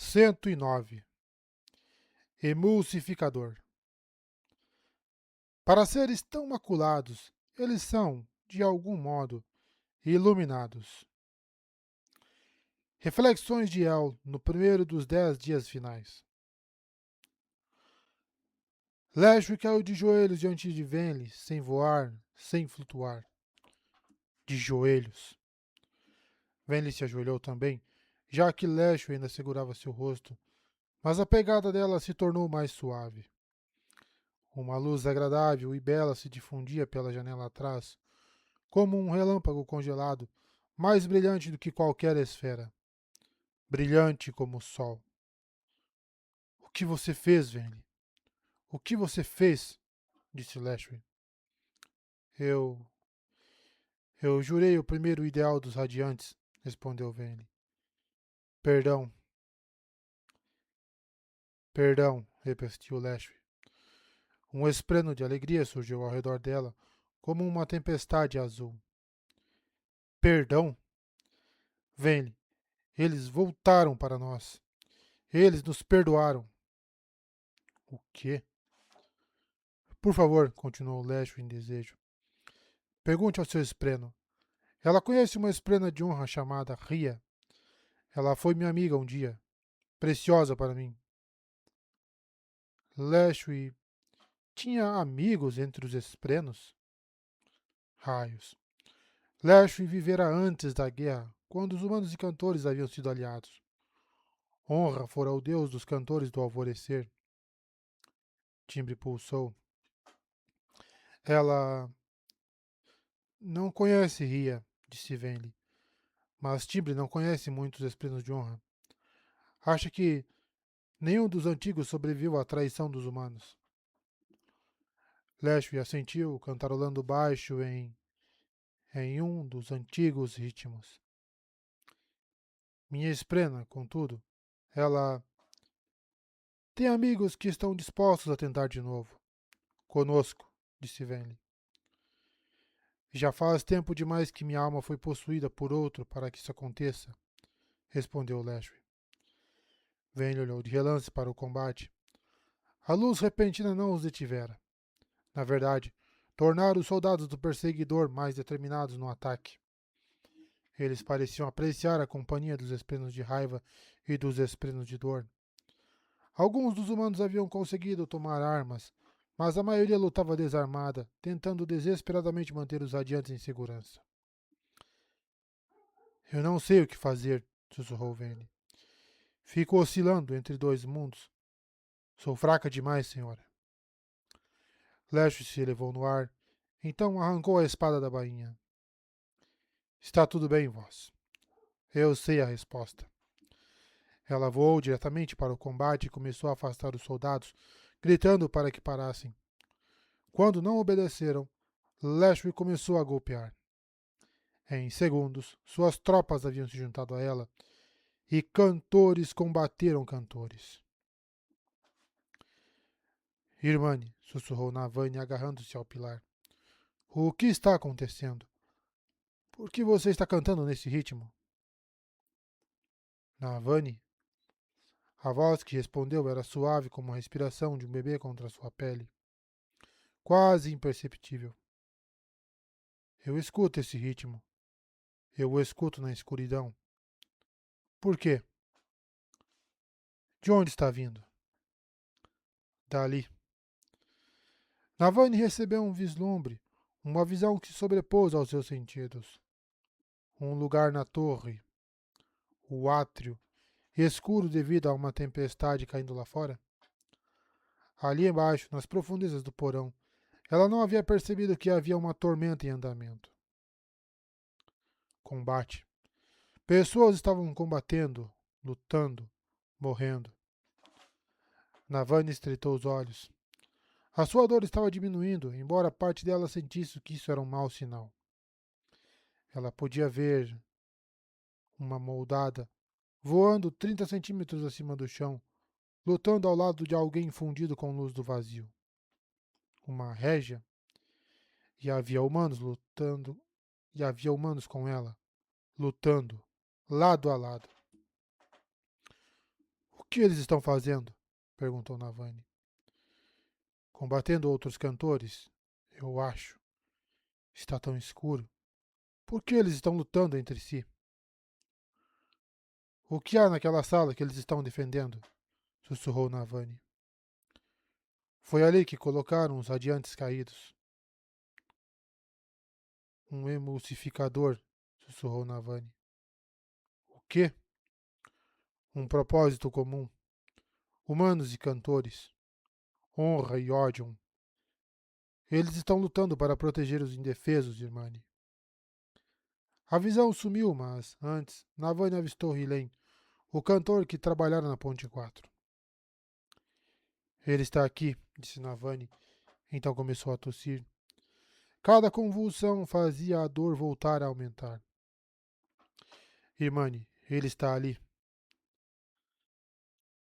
109. Emulsificador. Para seres tão maculados, eles são, de algum modo, iluminados. Reflexões de El no primeiro dos 10 dias finais. Leshwie caiu de joelhos diante de Venli, sem voar, sem flutuar. De joelhos. Venli se ajoelhou também, já que Leshwie ainda segurava seu rosto, mas a pegada dela se tornou mais suave. Uma luz agradável e bela se difundia pela janela atrás, como um relâmpago congelado, mais brilhante do que qualquer esfera. Brilhante como o sol. O que você fez, Venli? O que você fez? Disse Leshwie. Eu... Eu jurei o primeiro ideal dos radiantes, respondeu Venli. Perdão. Perdão, repetiu Leshwie. Um esplêndido de alegria surgiu ao redor dela, como uma tempestade azul. Perdão? Venli, eles voltaram para nós. Eles nos perdoaram. O quê? Por favor, continuou Leshwie em desejo. Pergunte ao seu espleno. Ela conhece uma esplena de honra chamada Ria. Ela foi minha amiga um dia. Preciosa para mim. Leshwie tinha amigos entre os esplenos? Raios. Leshwie vivera antes da guerra, quando os humanos e cantores haviam sido aliados. Honra fora o deus dos cantores do alvorecer. Timbre pulsou. Ela não conhece Ria, disse Venli. Mas Timbre não conhece muitos esplenos de honra. Acha que nenhum dos antigos sobreviveu à traição dos humanos. Leshwie assentiu, cantarolando baixo em um dos antigos ritmos. Minha esplena, contudo, ela tem amigos que estão dispostos a tentar de novo. Conosco, disse Venli. Já faz tempo demais que minha alma foi possuída por outro para que isso aconteça, respondeu Leshwie. Venli olhou de relance para o combate. A luz repentina não os detivera. Na verdade, tornara os soldados do perseguidor mais determinados no ataque. Eles pareciam apreciar a companhia dos esplenos de raiva e dos esplenos de dor. Alguns dos humanos haviam conseguido tomar armas, mas a maioria lutava desarmada, tentando desesperadamente manter os radiantes em segurança. Eu não sei o que fazer, sussurrou Venli. Fico oscilando entre dois mundos. Sou fraca demais, senhora. Leshwie se elevou no ar, então arrancou a espada da bainha. Está tudo bem, vós. Eu sei a resposta. Ela voou diretamente para o combate e começou a afastar os soldados, gritando para que parassem. Quando não obedeceram, Leshwie começou a golpear. Em segundos, suas tropas haviam se juntado a ela, e cantores combateram cantores. Irmane, sussurrou Navani agarrando-se ao pilar. O que está acontecendo? Por que você está cantando nesse ritmo? Navani? A voz que respondeu era suave como a respiração de um bebê contra sua pele. Quase imperceptível. Eu escuto esse ritmo. Eu o escuto na escuridão. Por quê? De onde está vindo? Dali. Navani recebeu um vislumbre, uma visão que se sobrepôs aos seus sentidos. Um lugar na torre, o átrio, escuro devido a uma tempestade caindo lá fora. Ali embaixo, nas profundezas do porão, ela não havia percebido que havia uma tormenta em andamento. Combate. Pessoas estavam combatendo, lutando, morrendo. Navani estreitou os olhos. A sua dor estava diminuindo, embora parte dela sentisse que isso era um mau sinal. Ela podia ver uma moldada voando 30 centímetros acima do chão, lutando ao lado de alguém fundido com luz do vazio. Uma régia. E havia humanos lutando, e havia humanos com ela, lutando, lado a lado. que eles estão fazendo? Perguntou Navani. Combatendo outros cantores? Eu acho. Está tão escuro. Por que eles estão lutando entre si? O que há naquela sala que eles estão defendendo? Sussurrou Navani. Foi ali que colocaram os radiantes caídos. Um emulsificador, sussurrou Navani. O quê? Um propósito comum. Humanos e cantores. Honra e ódio. Eles estão lutando para proteger os indefesos, Irmani. A visão sumiu, mas, antes, Navani avistou Hilen, o cantor que trabalhara na Ponte 4. Ele está aqui, disse Navani. Então começou a tossir. Cada convulsão fazia a dor voltar a aumentar. Irmani, ele está ali.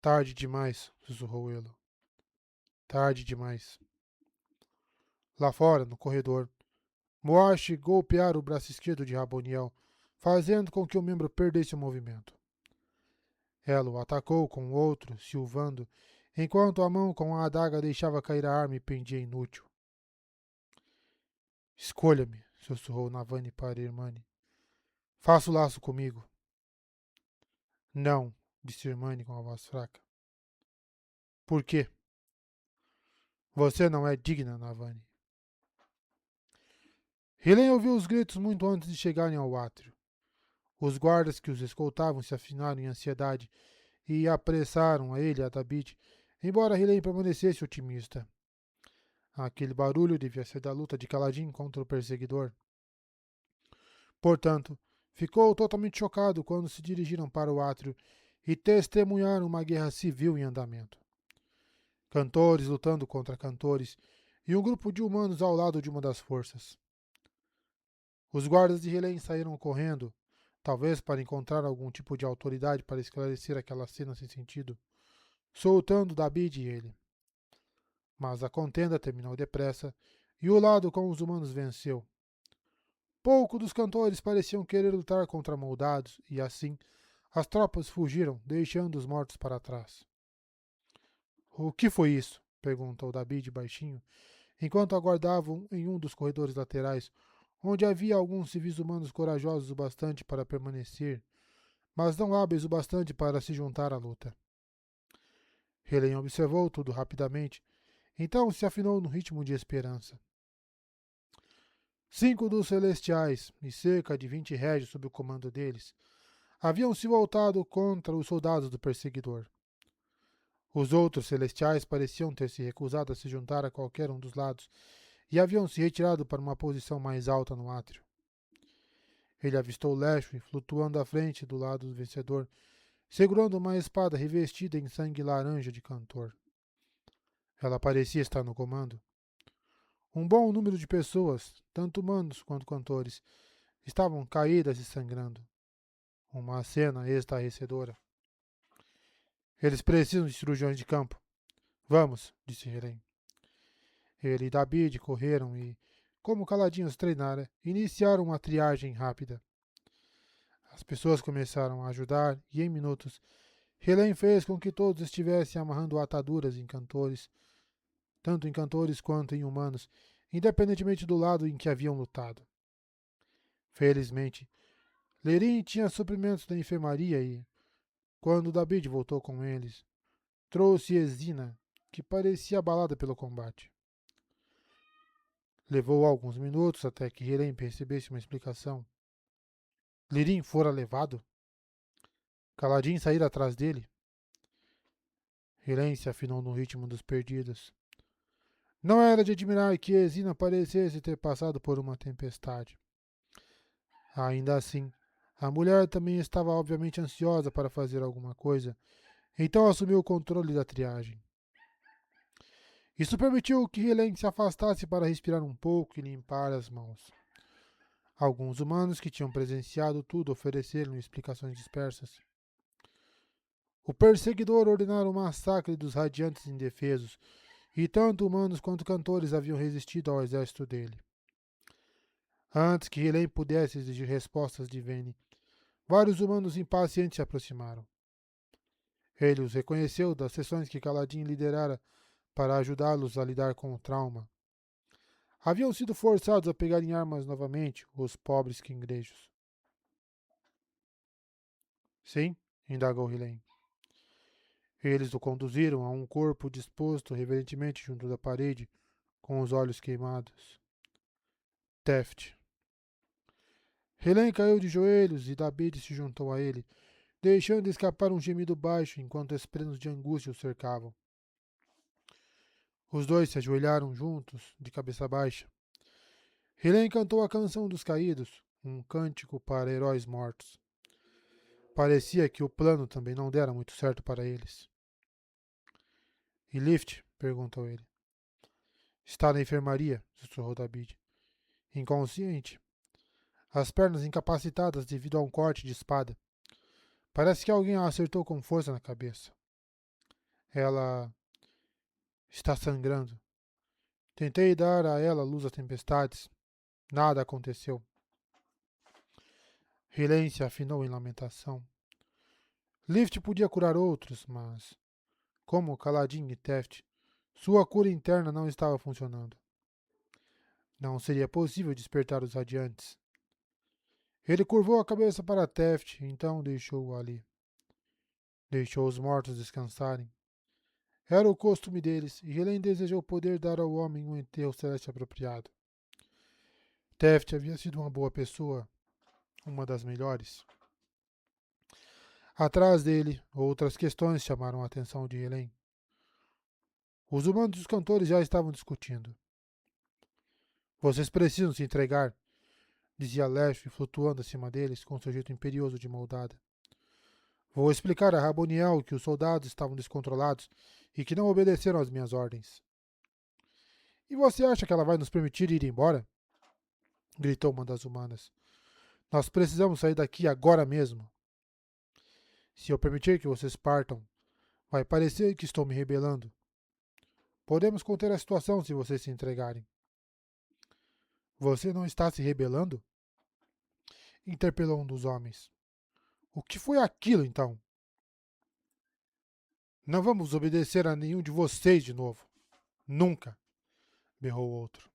Tarde demais, sussurrou ele. Tarde demais. Lá fora, no corredor, Moashi golpeara o braço esquerdo de Raboniel, fazendo com que o membro perdesse o movimento. Ela o atacou com o outro, silvando, enquanto a mão com a adaga deixava cair a arma e pendia inútil. Escolha-me, sussurrou Navani para Irmani. Faça o laço comigo. Não, disse Irmani com a voz fraca. Por quê? Você não é digna, Navani. Hilen ouviu os gritos muito antes de chegarem ao átrio. Os guardas que os escoltavam se afinaram em ansiedade e apressaram a ele e a Tabit, embora Hilen permanecesse otimista. Aquele barulho devia ser da luta de Kaladin contra o perseguidor. Portanto, ficou totalmente chocado quando se dirigiram para o átrio e testemunharam uma guerra civil em andamento. Cantores lutando contra cantores e um grupo de humanos ao lado de uma das forças. Os guardas de Hilen saíram correndo, talvez para encontrar algum tipo de autoridade para esclarecer aquela cena sem sentido, soltando David e ele. Mas a contenda terminou depressa e o lado com os humanos venceu. Pouco dos cantores pareciam querer lutar contra moldados e, assim, as tropas fugiram, deixando os mortos para trás. O que foi isso? Perguntou David baixinho, enquanto aguardavam em um dos corredores laterais, onde havia alguns civis humanos corajosos o bastante para permanecer, mas não hábeis o bastante para se juntar à luta. Helen observou tudo rapidamente, então se afinou no ritmo de esperança. 5 dos celestiais, e cerca de 20 régios sob o comando deles, haviam se voltado contra os soldados do perseguidor. Os outros celestiais pareciam ter se recusado a se juntar a qualquer um dos lados e haviam se retirado para uma posição mais alta no átrio. Ele avistou Leshwin flutuando à frente do lado do vencedor, segurando uma espada revestida em sangue laranja de cantor. Ela parecia estar no comando. Um bom número de pessoas, tanto humanos quanto cantores, estavam caídas e sangrando. Uma cena estarrecedora. Eles precisam de cirurgiões de campo. Vamos, disse Helen. Ele e David correram e, como caladinhos treinara, iniciaram uma triagem rápida. As pessoas começaram a ajudar e, em minutos, Helen fez com que todos estivessem amarrando ataduras em cantores, tanto em cantores quanto em humanos, independentemente do lado em que haviam lutado. Felizmente, Lerin tinha suprimentos da enfermaria e, quando David voltou com eles, trouxe Exina, que parecia abalada pelo combate. Levou alguns minutos até que Helen percebesse uma explicação. Lirim fora levado? Kaladin saíra atrás dele? Helen se afinou no ritmo dos perdidos. Não era de admirar que Exina parecesse ter passado por uma tempestade. Ainda assim, a mulher também estava obviamente ansiosa para fazer alguma coisa, então assumiu o controle da triagem. Isso permitiu que Helen se afastasse para respirar um pouco e limpar as mãos. Alguns humanos que tinham presenciado tudo ofereceram explicações dispersas. O perseguidor ordenara o massacre dos radiantes indefesos, e tanto humanos quanto cantores haviam resistido ao exército dele. Antes que Helen pudesse exigir respostas de Vene, vários humanos impacientes se aproximaram. Ele os reconheceu das sessões que Kaladin liderara para ajudá-los a lidar com o trauma. Haviam sido forçados a pegarem armas novamente, os pobres quingrejos. Sim, indagou Hilen. Eles o conduziram a um corpo disposto reverentemente junto da parede, com os olhos queimados. Teft. Hilen caiu de joelhos e Dabid se juntou a ele, deixando escapar um gemido baixo enquanto esprenos de angústia o cercavam. Os dois se ajoelharam juntos, de cabeça baixa. Hilen cantou a canção dos caídos, um cântico para heróis mortos. Parecia que o plano também não dera muito certo para eles. E Lift? Perguntou ele. Está na enfermaria, sussurrou David. Inconsciente. As pernas incapacitadas devido a um corte de espada. Parece que alguém a acertou com força na cabeça. Ela está sangrando. Tentei dar a ela luz às tempestades. Nada aconteceu. Hilen se afinou em lamentação. Lift podia curar outros, mas, como Kaladin e Teft, sua cura interna não estava funcionando. Não seria possível despertar os radiantes. Ele curvou a cabeça para Teft, então deixou-o ali. Deixou os mortos descansarem. Era o costume deles, e Helen desejou poder dar ao homem um enterro celeste apropriado. Teft havia sido uma boa pessoa, uma das melhores. Atrás dele, outras questões chamaram a atenção de Helen. Os humanos e os cantores já estavam discutindo. Vocês precisam se entregar, dizia Leshwe, flutuando acima deles com seu jeito imperioso de moldada. Vou explicar a Raboniel que os soldados estavam descontrolados e que não obedeceram às minhas ordens. E você acha que ela vai nos permitir ir embora? Gritou uma das humanas. Nós precisamos sair daqui agora mesmo. Se eu permitir que vocês partam, vai parecer que estou me rebelando. Podemos conter a situação se vocês se entregarem. Você não está se rebelando? Interpelou um dos homens. O que foi aquilo, então? Não vamos obedecer a nenhum de vocês de novo. Nunca, berrou o outro.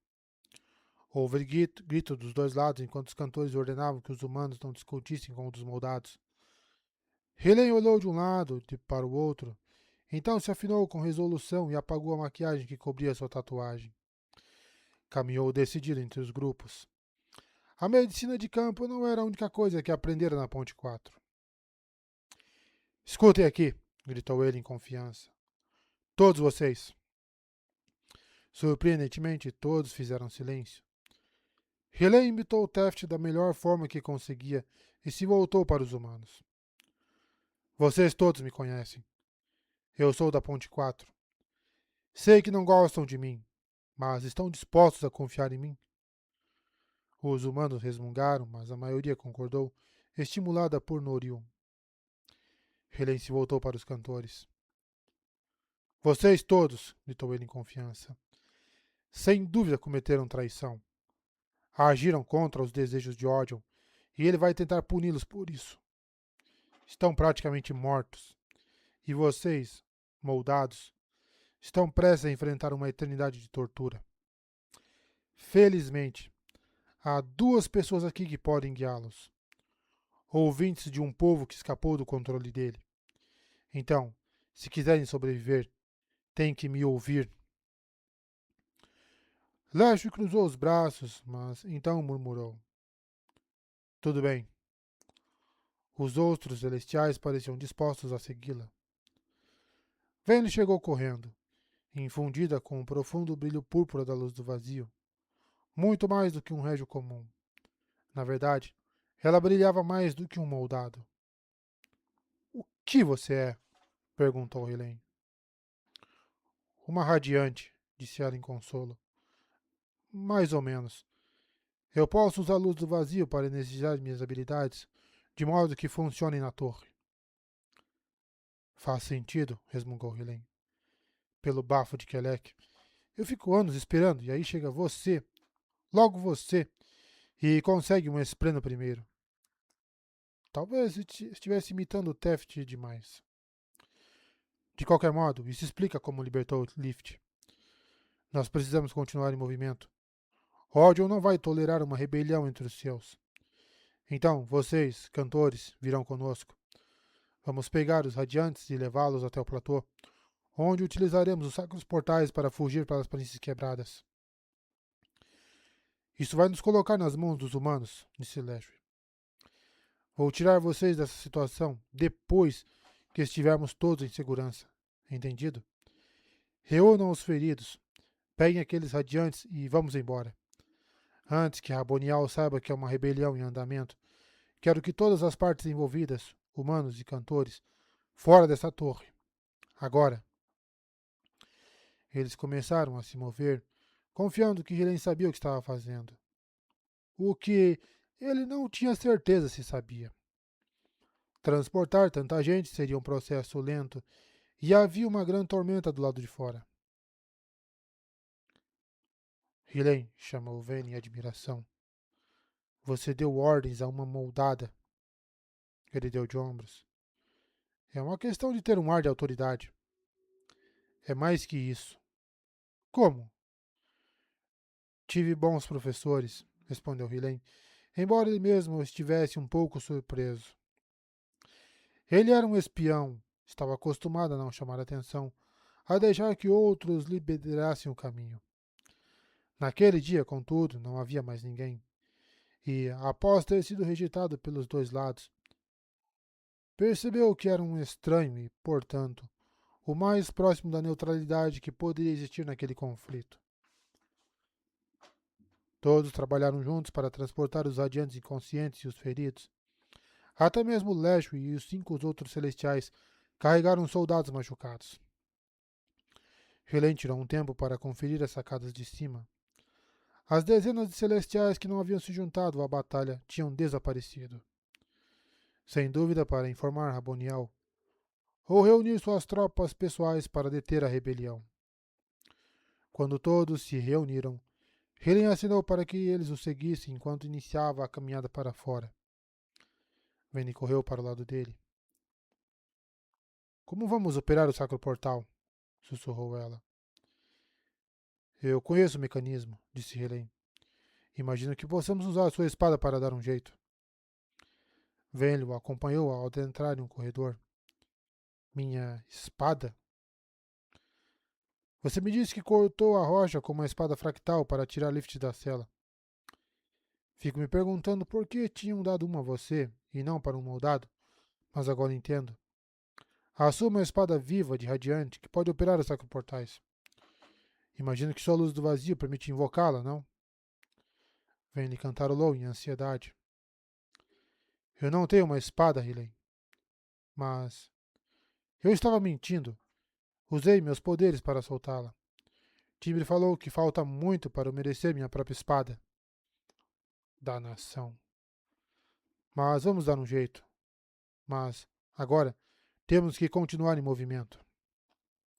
Houve grito dos dois lados enquanto os cantores ordenavam que os humanos não discutissem com os moldados. Helen olhou de um lado para o outro, então se afinou com resolução e apagou a maquiagem que cobria sua tatuagem. Caminhou decidido entre os grupos. A medicina de campo não era a única coisa que aprendera na Ponte 4. Escutem aqui, gritou ele em confiança. Todos vocês. Surpreendentemente, todos fizeram silêncio. Helen imitou Taft da melhor forma que conseguia e se voltou para os humanos. Vocês todos me conhecem. Eu sou da Ponte 4. Sei que não gostam de mim, mas estão dispostos a confiar em mim? Os humanos resmungaram, mas a maioria concordou, estimulada por Norion. Helen se voltou para os cantores. Vocês todos, gritou ele em confiança, sem dúvida cometeram traição. Agiram contra os desejos de Odion, e ele vai tentar puni-los por isso. Estão praticamente mortos. E vocês, moldados, estão prestes a enfrentar uma eternidade de tortura. Felizmente, há duas pessoas aqui que podem guiá-los. Ouvintes de um povo que escapou do controle dele. Então, se quiserem sobreviver, têm que me ouvir. Lashwe cruzou os braços, mas então murmurou. Tudo bem. Os outros celestiais pareciam dispostos a segui-la. Vayne chegou correndo, infundida com o profundo brilho púrpura da luz do vazio. Muito mais do que um régio comum. Na verdade, ela brilhava mais do que um moldado. O que você é? Perguntou Helen. Uma radiante, disse ela em consolo. Mais ou menos. Eu posso usar a luz do vazio para energizar minhas habilidades, de modo que funcionem na torre. Faz sentido, resmungou Helen. Pelo bafo de Kelek. Eu fico anos esperando, e aí chega você, logo você, e consegue um espleno primeiro. Talvez estivesse imitando o Teft demais. De qualquer modo, isso explica como libertou Lift. Nós precisamos continuar em movimento. Rodion não vai tolerar uma rebelião entre os seus. Então, vocês, cantores, virão conosco. Vamos pegar os radiantes e levá-los até o platô, onde utilizaremos os sacros portais para fugir pelas planícies quebradas. Isso vai nos colocar nas mãos dos humanos, disse Lashby. Vou tirar vocês dessa situação depois que estivermos todos em segurança. Entendido? Reúnam os feridos, peguem aqueles radiantes e vamos embora. Antes que Rabonial saiba que é uma rebelião em andamento, quero que todas as partes envolvidas, humanos e cantores, fora dessa torre. Agora. Eles começaram a se mover, confiando que Hilen sabia o que estava fazendo. O que ele não tinha certeza se sabia. Transportar tanta gente seria um processo lento e havia uma grande tormenta do lado de fora. Hilen, chamou Vayne em admiração. Você deu ordens a uma moldada. Ele deu de ombros. É uma questão de ter um ar de autoridade. É mais que isso. Como? Tive bons professores, respondeu Hilen, embora ele mesmo estivesse um pouco surpreso. Ele era um espião, estava acostumado a não chamar atenção, a deixar que outros lhe liderassem o caminho. Naquele dia, contudo, não havia mais ninguém. E, após ter sido rejeitado pelos dois lados, percebeu que era um estranho e, portanto, o mais próximo da neutralidade que poderia existir naquele conflito. Todos trabalharam juntos para transportar os radiantes inconscientes e os feridos. Até mesmo Lashby e os 5 outros celestiais carregaram soldados machucados. Helen tirou um tempo para conferir as sacadas de cima. As dezenas de celestiais que não haviam se juntado à batalha tinham desaparecido. Sem dúvida para informar Raboniel, ou reunir suas tropas pessoais para deter a rebelião. Quando todos se reuniram, Helen assinou para que eles o seguissem enquanto iniciava a caminhada para fora. Vayne correu para o lado dele. Como vamos operar o sacro portal? Sussurrou ela. Eu conheço o mecanismo, disse Helen. Imagino que possamos usar sua espada para dar um jeito. Vayne o acompanhou ao adentrar em um corredor. Minha espada? Você me disse que cortou a rocha com uma espada fractal para tirar Lift da cela. Fico me perguntando por que tinham dado uma a você e não para um moldado, mas agora entendo. Assuma uma espada viva de radiante que pode operar os sacroportais. Imagino que só a luz do vazio permite invocá-la, não? Vayne cantarolou em ansiedade. Eu não tenho uma espada, Riley. Mas... Eu estava mentindo. Usei meus poderes para soltá-la. Timbre falou que falta muito para eu merecer minha própria espada. Danação. Mas vamos dar um jeito. Mas, agora, temos que continuar em movimento.